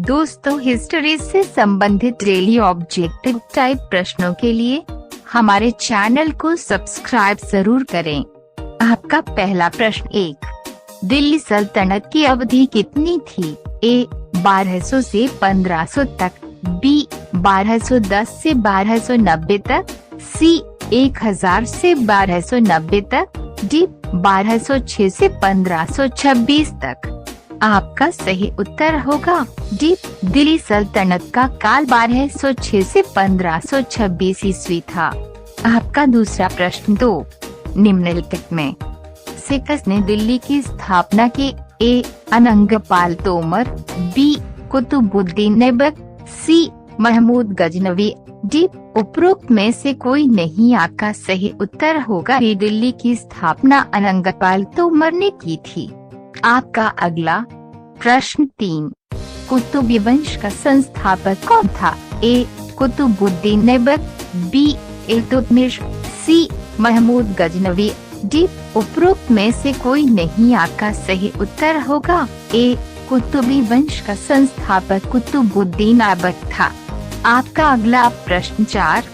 दोस्तों, हिस्ट्री से संबंधित डेली ऑब्जेक्टिव टाइप प्रश्नों के लिए हमारे चैनल को सब्सक्राइब जरूर करें। आपका पहला प्रश्न 1, दिल्ली सल्तनत की अवधि कितनी थी? ए 1200 से 1500 तक, बी 1210 से 1290 तक, सी 1000 से 1290 तक, डी 1206 से 1526 तक। आपका सही उत्तर होगा डी, दिल्ली सल्तनत का काल 1206 से 1526 ईस्वी था। आपका दूसरा प्रश्न 2, निम्नलिखित में से किसने दिल्ली की स्थापना की? ए अनंगपाल तोमर, बी कुतुबुद्दीन ऐबक, सी महमूद गजनवी, डी उपरोक्त में से कोई नहीं। आपका सही उत्तर होगा डी, दिल्ली की स्थापना अनंगपाल तोमर ने की थी। आपका अगला प्रश्न 3, कुतुबी वंश का संस्थापक कौन था? ए कुतुबुद्दीन ऐबक, बी इल्तुतमिश, सी महमूद गजनवी, डी उपरोक्त में से कोई नहीं। आपका सही उत्तर होगा ए, कुतुबी वंश का संस्थापक कुतुबुद्दीन ऐबक था। आपका अगला प्रश्न 4,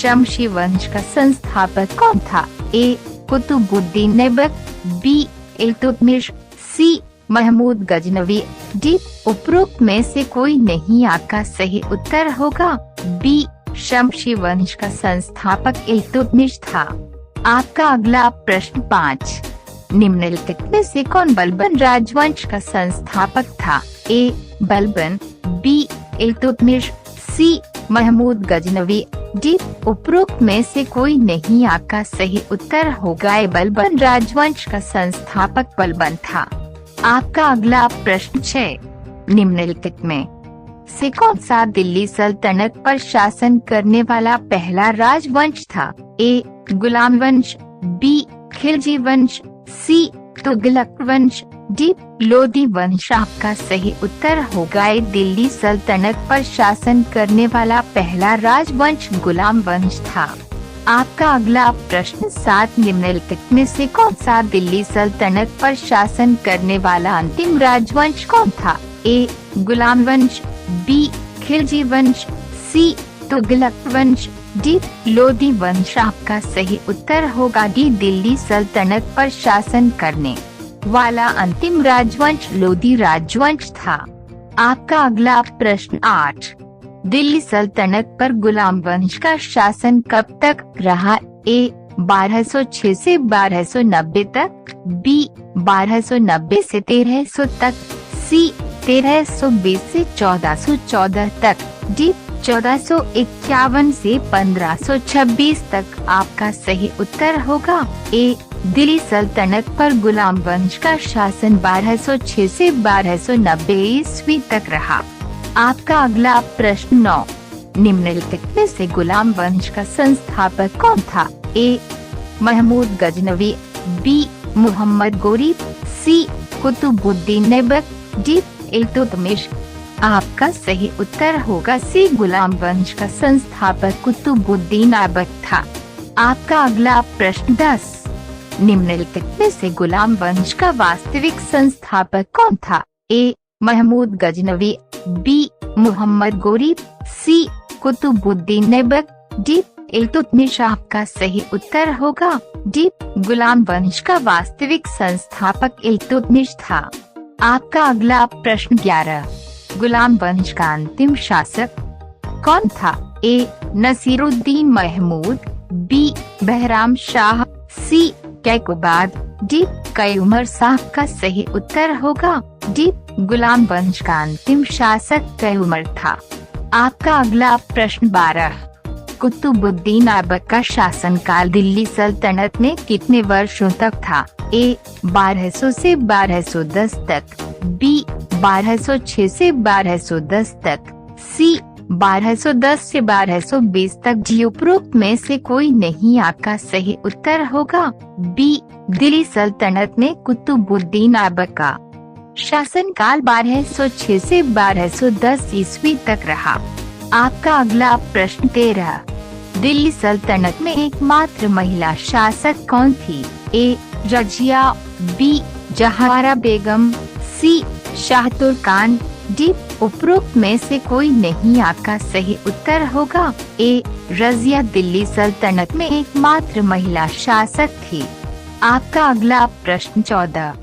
शमशी वंश का संस्थापक कौन था? ए कुतुबुद्दीन ऐबक, बी इल्तुतमिश, सी महमूद गजनवी, डी उपरोक्त में से कोई नहीं। आपका सही उत्तर होगा बी, शमशी वंश का संस्थापक इल्तुतमिश था। आपका अगला प्रश्न 5, निम्नलिखित में से कौन बलबन राजवंश का संस्थापक था? ए बलबन, बी इल्तुतमिश, सी महमूद गजनवी, डी उपरोक्त में से कोई नहीं। आपका सही उत्तर होगा ए, बलबन राजवंश का संस्थापक बलबन था। आपका अगला प्रश्न 6, निम्नलिखित में से कौन सा दिल्ली सल्तनत पर शासन करने वाला पहला राजवंश था? ए गुलाम वंश, बी खिलजी वंश, सी तुगलक वंश, डी लोदी वंश। आपका सही उत्तर होगा ए, दिल्ली सल्तनत पर शासन करने वाला पहला राजवंश गुलाम वंश था। आपका अगला प्रश्न 7, निम्नलिखित में से कौन सा दिल्ली सल्तनत पर शासन करने वाला अंतिम राजवंश कौन था? ए गुलाम वंश, बी खिलजी वंश, सी तुगलक वंश, डी लोदी वंश। आपका सही उत्तर होगा डी, दिल्ली सल्तनत पर शासन करने वाला अंतिम राजवंश लोदी राजवंश था। आपका अगला प्रश्न 8, दिल्ली सल्तनत पर गुलाम वंश का शासन कब तक रहा? ए 1206 से 1290 तक, बी 1290 से 1300 तक, सी 1320 से 1414 तक, डी 1451 से 1526 तक। आपका सही उत्तर होगा ए, दिल्ली सल्तनत पर गुलाम वंश का शासन 1206 से 1290 ईस्वी तक रहा। आपका अगला प्रश्न 9, निम्नलिखित में से गुलाम वंश का संस्थापक कौन था? ए महमूद गजनवी, बी मोहम्मद गोरी, सी कुतुबुद्दीन ऐबक, डी इल्तुतमिश। आपका सही उत्तर होगा सी, गुलाम वंश का संस्थापक कुतुबुद्दीन ऐबक था। आपका अगला प्रश्न 10, निम्नलिखित में से गुलाम वंश का वास्तविक संस्थापक कौन था? ए महमूद गजनवी, बी मोहम्मद गोरी, सी कुतुबुद्दीन ऐबक, डी इल्तुतमिश। आपका सही उत्तर होगा डी, गुलाम वंश का वास्तविक संस्थापक इल्तुतमिश था। आपका अगला प्रश्न 11, गुलाम वंश का अंतिम शासक कौन था? ए नसीरुद्दीन महमूद, बी बहराम शाह, सी कैकुबाद, डी कई-उमर। साहब का सही उत्तर होगा डी, गुलाम वंश का अंतिम शासक कई-उमर था। आपका अगला प्रश्न 12, कुतुबुद्दीन ऐबक का शासनकाल दिल्ली सल्तनत में कितने वर्षों तक था? ए 1200 से 1210 तक, बी 1206 से 1210 तक, सी 1210 से 1220 तक, डी उपरोक्त में से कोई नहीं। आपका सही उत्तर होगा बी, दिल्ली सल्तनत में कुतुबुद्दीन ऐबक का शासनकाल 1206 से 1210 ईस्वी तक रहा। आपका अगला प्रश्न 13, दिल्ली सल्तनत में एकमात्र महिला शासक कौन थी? ए रजिया, बी जहारा बेगम, सी शाह तुर्कान, डी, उपरोक्त में से कोई नहीं आपका सही उत्तर होगा। ए, रजिया दिल्ली सल्तनत में एकमात्र महिला शासक थी। आपका अगला प्रश्न 14।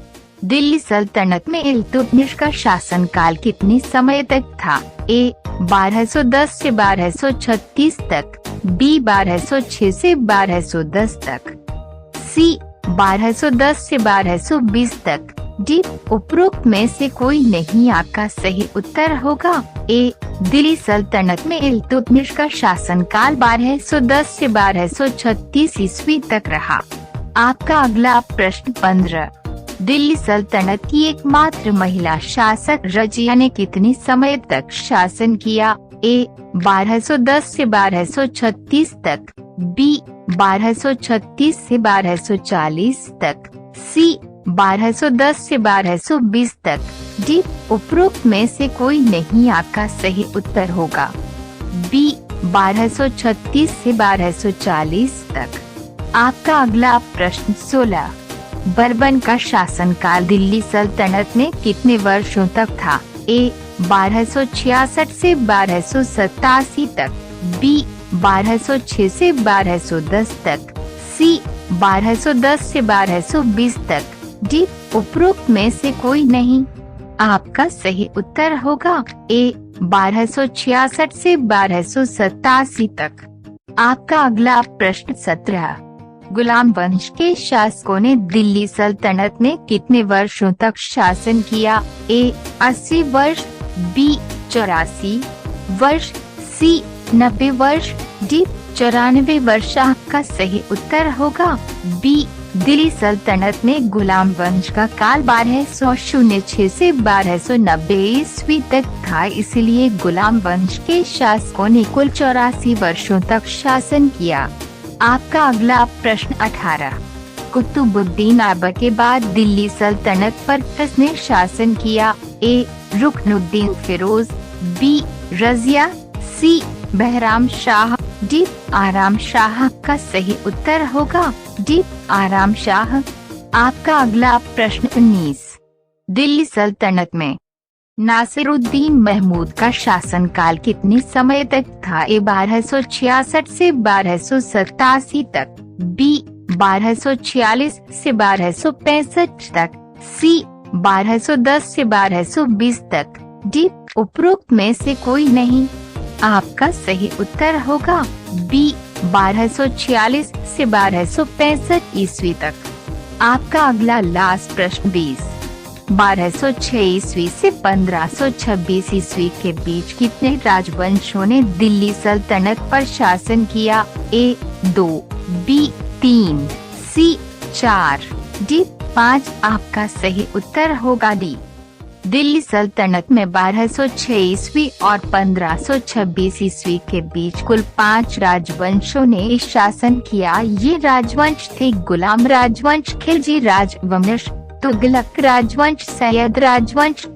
दिल्ली सल्तनत में इल्तुतमिश का शासनकाल कितने समय तक था? ए, 1210 से 1236 तक, बी 1206 से 1210 तक, सी 1210 से 1220 तक, डी, उपरोक्त में से कोई नहीं आपका सही उत्तर होगा। ए, दिल्ली सल्तनत में इल्तुतमिश का शासनकाल 1210 से 1236 ईस्वी तक रहा। आपका अगला प्रश्न 15। दिल्ली सल्तनत की एकमात्र महिला शासक रजिया ने कितने समय तक शासन किया? ए, 1210 से 1236 तक, बी 1236 से 1240 तक, सी 1210 से 1220 तक, डी, उपरोक्त में से कोई नहीं आपका सही उत्तर होगा। बी 1236 से 1240 तक। आपका अगला प्रश्न 16। बर्बन का शासनकाल दिल्ली सल्तनत में कितने वर्षों तक था? ए, 1266 से 1287 तक, बी 1206 से 1210 तक, सी 1210 से 1220 तक, डी, उपरोक्त में से कोई नहीं आपका सही उत्तर होगा। ए, 1266 से 1287 तक। आपका अगला प्रश्न 17। गुलाम वंश के शासकों ने दिल्ली सल्तनत में कितने वर्षों तक शासन किया? ए, 80 वर्ष, बी 84 वर्ष, सी 90 वर्ष, डी 94 वर्ष आपका सही उत्तर होगा। बी, दिल्ली सल्तनत में गुलाम वंश का काल 1206 से 1290 ईस्वी तक था, इसलिए गुलाम वंश के शासकों ने कुल 84 वर्षों तक शासन किया। आपका अगला प्रश्न 18। कुतुबुद्दीन ऐबक के बाद दिल्ली सल्तनत पर किसने शासन किया? ए, रुकनुद्दीन फिरोज, बी रजिया, सी बहराम शाह, डी आराम शाह का सही उत्तर होगा। डी आराम शाह। आपका अगला प्रश्न 19। दिल्ली सल्तनत में नासिरुद्दीन महमूद का शासनकाल कितने समय तक था? ए, 1266 से 1287 तक, बी 1246 से 1265 तक, सी 1210 से 1220 तक, डी, उपरोक्त में से कोई नहीं आपका सही उत्तर होगा। बी 1246 से 1265 ईस्वी तक। आपका अगला लास्ट प्रश्न 20। 1206 ईस्वी से 1526 ईस्वी के बीच कितने राजवंशों ने दिल्ली सल्तनत पर शासन किया? ए, 2, बी 3, सी 4, डी 5 आपका सही उत्तर होगा डी। दिल्ली सल्तनत में 1206 ईस्वी और 1526 ईस्वी के बीच कुल 5 राजवंशों ने शासन किया। ये राजवंश थे गुलाम राजवंश, खिलजी राजवंश, तुगलक राजवंश, सैयद राजवंश,